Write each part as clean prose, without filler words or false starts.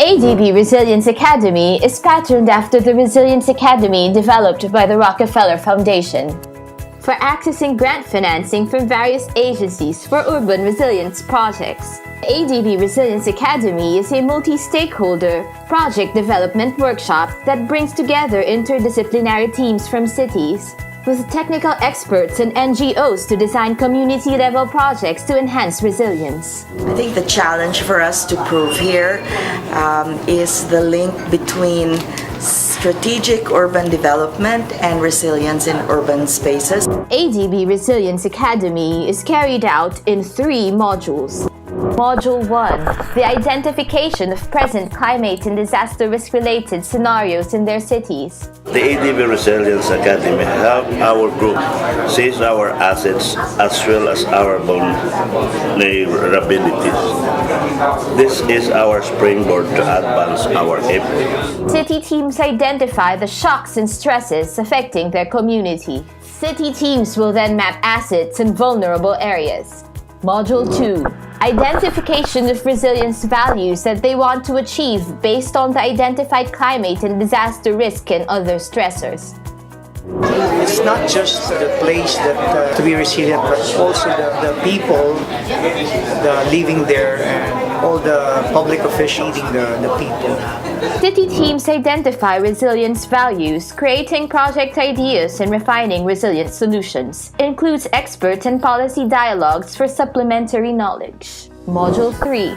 ADB Resilience Academy is patterned after the Resilience Academy developed by the Rockefeller Foundation for accessing grant financing from various agencies for urban resilience projects. The ADB Resilience Academy is a multi-stakeholder project development workshop that brings together interdisciplinary teams from cities with technical experts and NGOs to design community-level projects to enhance resilience. I think the challenge for us to prove here is the link between strategic urban development and resilience in urban spaces. ADB Resilience Academy is carried out in 3 modules. Module 1, the identification of present climate and disaster risk-related scenarios in their cities. The ADB Resilience Academy help our group seize our assets as well as our vulnerabilities. This is our springboard to advance our efforts. City teams identify the shocks and stresses affecting their community. City teams will then map assets in vulnerable areas. Module 2, identification of resilience values that they want to achieve based on the identified climate and disaster risk and other stressors. It's not just the place that to be resilient, but also the people living there and all the public officials leading the people. City teams identify resilience values, creating project ideas and refining resilient solutions. Includes expert and policy dialogues for supplementary knowledge. Module 3.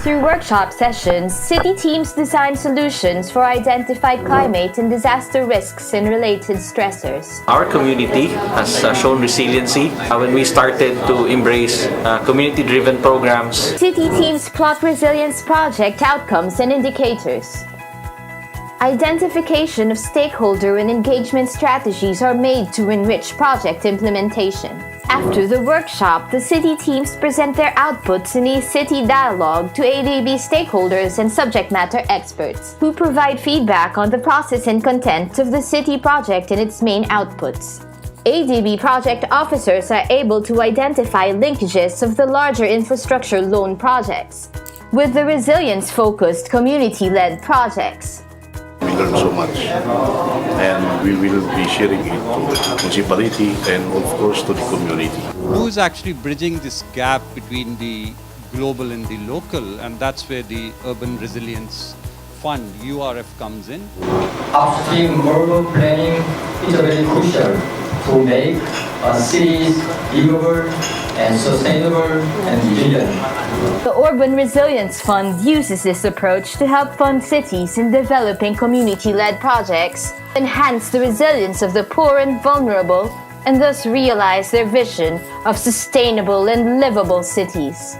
Through workshop sessions, city teams design solutions for identified climate and disaster risks and related stressors. Our community has shown resiliency when we started to embrace community-driven programs. City teams plot resilience project outcomes and indicators. Identification of stakeholder and engagement strategies are made to enrich project implementation. After the workshop, the city teams present their outputs in a city dialogue to ADB stakeholders and subject matter experts, who provide feedback on the process and content of the city project and its main outputs. ADB project officers are able to identify linkages of the larger infrastructure loan projects with the resilience-focused community-led projects. We learned so much, and we will be sharing it to the municipality and of course to the community. Who is actually bridging this gap between the global and the local, and that's where the Urban Resilience Fund, URF, comes in. Upstream urban planning is very crucial to make cities livable and sustainable and resilient. The Urban Resilience Fund uses this approach to help fund cities in developing community-led projects, enhance the resilience of the poor and vulnerable, and thus realize their vision of sustainable and livable cities.